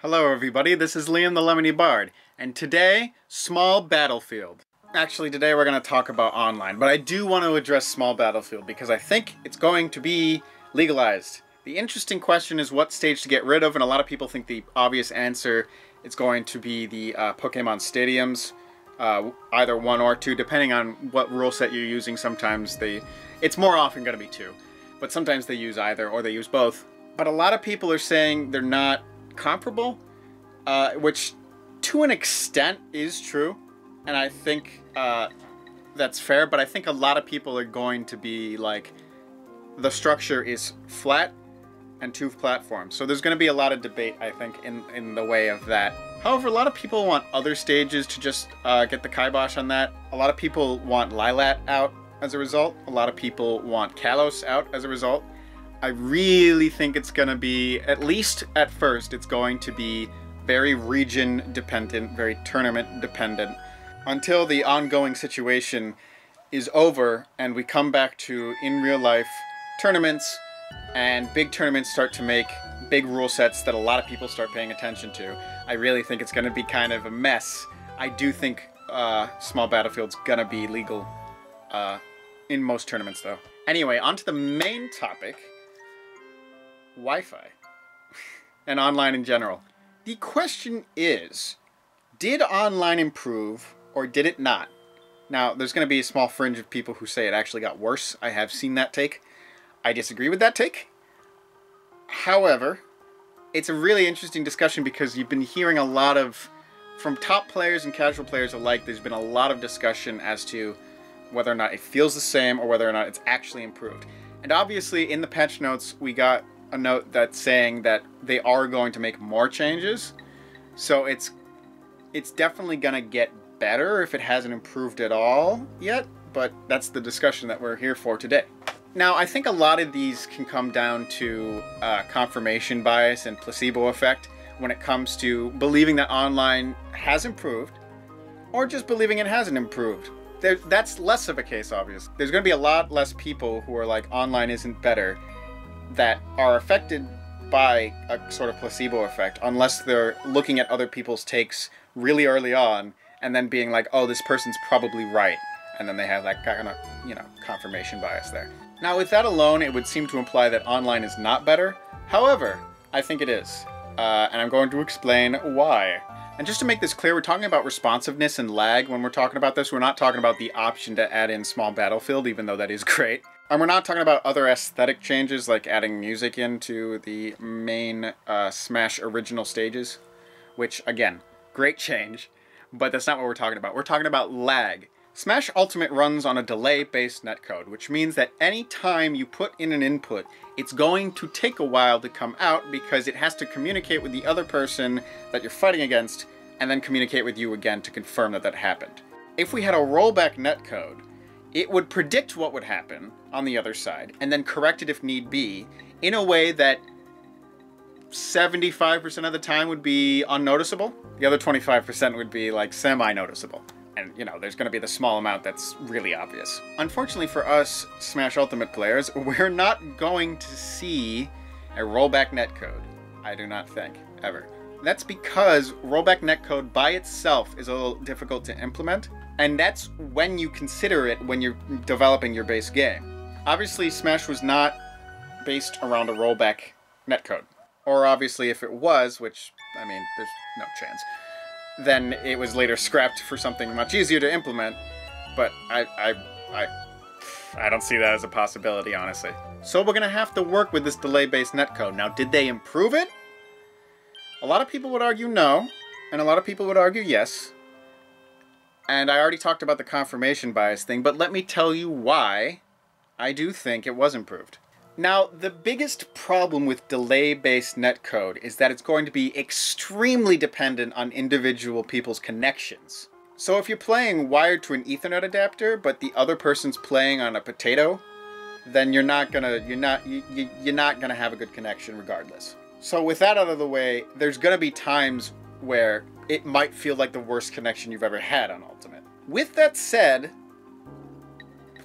Hello everybody, this is Liam the Lemony Bard, and today, Small Battlefield. Actually, today we're going to talk about online, but I do want to address Small Battlefield because I think it's going to be legalized. The interesting question is what stage to get rid of, and a lot of people think the obvious answer is going to be the Pokemon Stadiums, either 1 or 2, depending on what rule set you're using. Sometimes it's more often going to be 2, but sometimes they use either or they use both. But a lot of people are saying they're not comparable, which to an extent is true, and I think that's fair, but I think a lot of people are going to be like, the structure is flat and 2 platforms, so there's going to be a lot of debate, I think, in the way of that. However, a lot of people want other stages to just get the kibosh on that. A lot of people want Lilat out as a result. A lot of people want Kalos out as a result. I really think it's going to be, at least at first, it's going to be very region dependent, very tournament dependent, until the ongoing situation is over and we come back to, in real life, tournaments, and big tournaments start to make big rule sets that a lot of people start paying attention to. I really think it's going to be kind of a mess. I do think Small Battlefield's going to be legal in most tournaments, though. Anyway, on to the main topic. Wi-Fi and online in general. The question is, did online improve or did it not? Now, there's going to be a small fringe of people who say it actually got worse. I have seen that take. I disagree with that take. However, it's a really interesting discussion because you've been hearing a lot of, from top players and casual players alike, there's been a lot of discussion as to whether or not it feels the same or whether or not it's actually improved. And obviously, in the patch notes, we got a note that's saying that they are going to make more changes, so it's definitely gonna get better if it hasn't improved at all yet, but that's the discussion that we're here for today. Now, I think a lot of these can come down to confirmation bias and placebo effect when it comes to believing that online has improved or just believing it hasn't improved. That's less of a case, obviously. There's going to be a lot less people who are like, online isn't better, that are affected by a sort of placebo effect, unless they're looking at other people's takes really early on and then being like, oh, this person's probably right, and then they have that kind of, confirmation bias there. Now, with that alone, it would seem to imply that online is not better. However, I think it is, and I'm going to explain why. And just to make this clear, we're talking about responsiveness and lag when we're talking about this. We're not talking about the option to add in Small Battlefield, even though that is great. And we're not talking about other aesthetic changes, like adding music into the main Smash original stages, which, again, great change, but that's not what we're talking about. We're talking about lag. Smash Ultimate runs on a delay-based netcode, which means that any time you put in an input, it's going to take a while to come out because it has to communicate with the other person that you're fighting against, and then communicate with you again to confirm that that happened. If we had a rollback netcode, it would predict what would happen on the other side, and then correct it if need be, in a way that 75% of the time would be unnoticeable. The other 25% would be like semi-noticeable. And, there's going to be the small amount that's really obvious. Unfortunately for us Smash Ultimate players, we're not going to see a rollback netcode. I do not think, ever. That's because rollback netcode by itself is a little difficult to implement, and that's when you consider it when you're developing your base game. Obviously, Smash was not based around a rollback netcode. Or obviously, if it was, which, there's no chance, then it was later scrapped for something much easier to implement, but I don't see that as a possibility, honestly. So we're gonna have to work with this delay-based netcode. Now, did they improve it? A lot of people would argue no, and a lot of people would argue yes. And I already talked about the confirmation bias thing, but let me tell you why I do think it was improved. Now, the biggest problem with delay-based netcode is that it's going to be extremely dependent on individual people's connections. So if you're playing wired to an Ethernet adapter, but the other person's playing on a potato, then you're not gonna have a good connection regardless. So with that out of the way, there's gonna be times where it might feel like the worst connection you've ever had on Ultimate. With that said,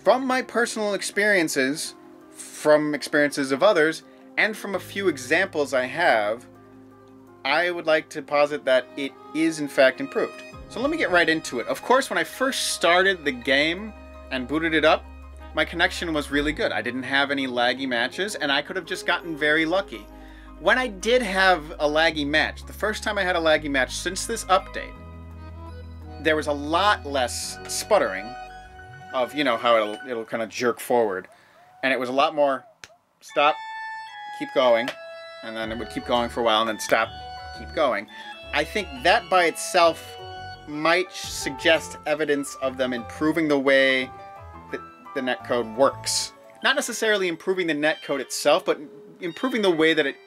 from my personal experiences, from experiences of others, and from a few examples I have, I would like to posit that it is in fact improved. So let me get right into it. Of course, when I first started the game and booted it up, my connection was really good. I didn't have any laggy matches, and I could have just gotten very lucky. When I did have a laggy match, the first time I had a laggy match since this update, there was a lot less sputtering of, you know, how it'll kind of jerk forward. And it was a lot more stop, keep going, and then it would keep going for a while, and then stop, keep going. I think that by itself might suggest evidence of them improving the way that the netcode works. Not necessarily improving the netcode itself, but improving the way that it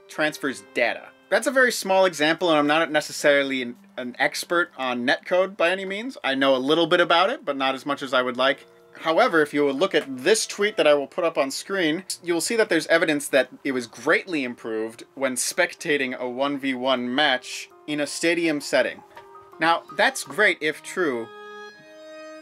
transfers data. That's a very small example, and I'm not necessarily an expert on netcode by any means. I know a little bit about it, but not as much as I would like. However, if you will look at this tweet that I will put up on screen, you will see that there's evidence that it was greatly improved when spectating a 1v1 match in a stadium setting. Now, that's great if true,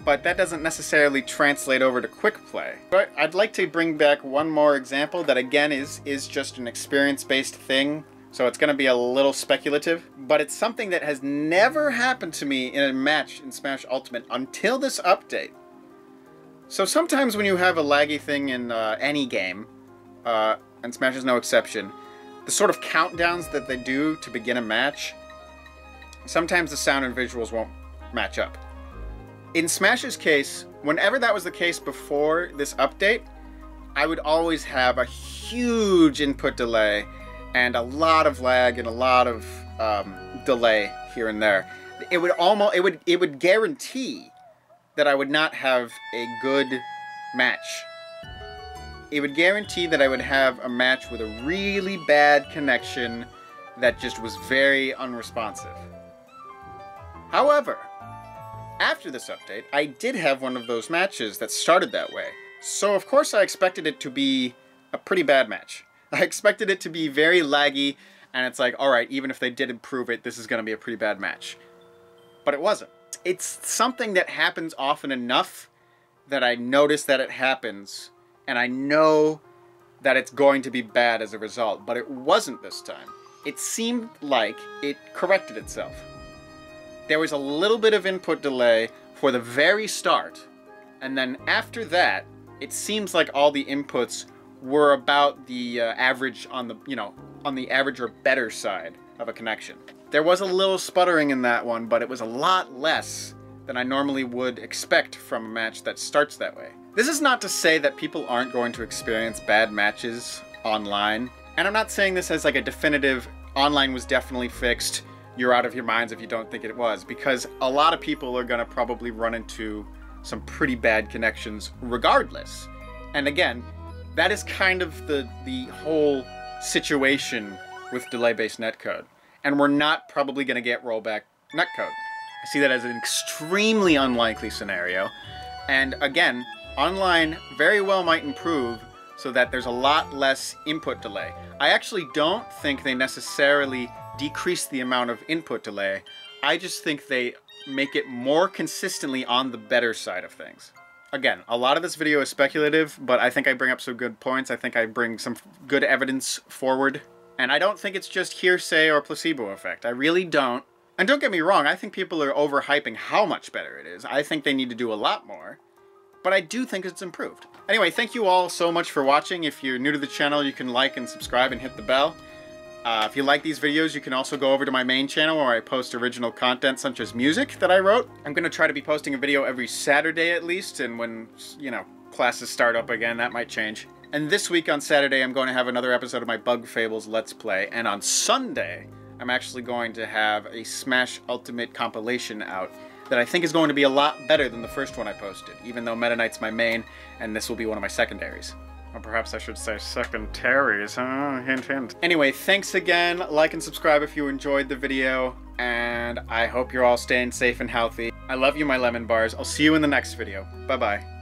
but that doesn't necessarily translate over to quick play. But I'd like to bring back one more example that again is just an experience-based thing, so it's going to be a little speculative, but it's something that has never happened to me in a match in Smash Ultimate until this update. So sometimes when you have a laggy thing in any game, and Smash is no exception, the sort of countdowns that they do to begin a match, sometimes the sound and visuals won't match up. In Smash's case, whenever that was the case before this update, I would always have a huge input delay and a lot of lag and a lot of delay here and there. It would guarantee that I would not have a good match. It would guarantee that I would have a match with a really bad connection that just was very unresponsive. However, after this update, I did have one of those matches that started that way. So of course I expected it to be a pretty bad match. I expected it to be very laggy, and it's like, alright, even if they did improve it, this is going to be a pretty bad match. But it wasn't. It's something that happens often enough that I notice that it happens, and I know that it's going to be bad as a result, but it wasn't this time. It seemed like it corrected itself. There was a little bit of input delay for the very start, and then after that, it seems like all the inputs were about the average on the, on the average or better side of a connection. There was a little sputtering in that one, but it was a lot less than I normally would expect from a match that starts that way. This is not to say that people aren't going to experience bad matches online, and I'm not saying this as like a definitive, online was definitely fixed, you're out of your minds if you don't think it was, because a lot of people are going to probably run into some pretty bad connections regardless. And again, that is kind of the whole situation with delay-based netcode. And we're not probably going to get rollback netcode. I see that as an extremely unlikely scenario. And again, online very well might improve so that there's a lot less input delay. I actually don't think they necessarily decrease the amount of input delay. I just think they make it more consistently on the better side of things. Again, a lot of this video is speculative, but I think I bring up some good points. I think I bring some good evidence forward. And I don't think it's just hearsay or placebo effect. I really don't. And don't get me wrong, I think people are overhyping how much better it is. I think they need to do a lot more. But I do think it's improved. Anyway, thank you all so much for watching. If you're new to the channel, you can like and subscribe and hit the bell. If you like these videos, you can also go over to my main channel where I post original content such as music that I wrote. I'm going to try to be posting a video every Saturday at least, and when, classes start up again, that might change. And this week on Saturday, I'm going to have another episode of my Bug Fables Let's Play, and on Sunday, I'm actually going to have a Smash Ultimate compilation out that I think is going to be a lot better than the first one I posted, even though Meta Knight's my main, and this will be one of my secondaries. Or perhaps I should say secondaries, huh? Hint, hint. Anyway, thanks again. Like and subscribe if you enjoyed the video, and I hope you're all staying safe and healthy. I love you, my lemon bars. I'll see you in the next video. Bye-bye.